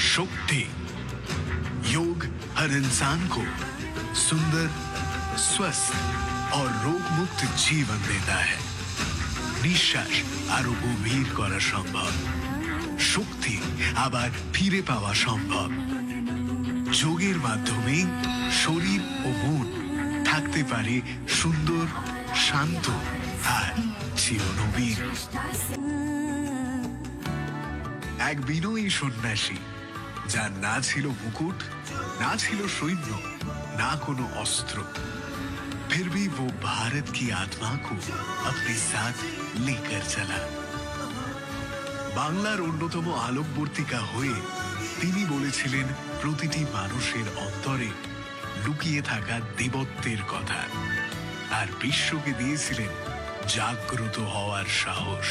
शक्ति। योग हर इंसान को सुंदर, स्वस्थ और रोग मुक्त जीवन देता है। निश्वास आरो गभीर करा सम्भव, शक्ति आबार फिरे पावा सम्भव। যোগের মাধ্যমে শরীর ও মন থাকতে পারে সুন্দর, শান্ত আর চিরনবীন। এক বিনয়ী সন্ন্যাসী, যার না ছিল মুকুট, না ছিল সৈন্য, না কোনো অস্ত্র, फिर भी वो भारत की आत्मा को अपने साथ लेकर चला। বাংলার অন্যতম আলোকবর্তিকা হয়ে তিনি বলেছিলেন প্রতিটি মানুষের অন্তরে লুকিয়ে থাকা দেবত্বের কথা, আর বিশ্বকে দিয়েছিলেন জাগ্রত হওয়ার সাহস।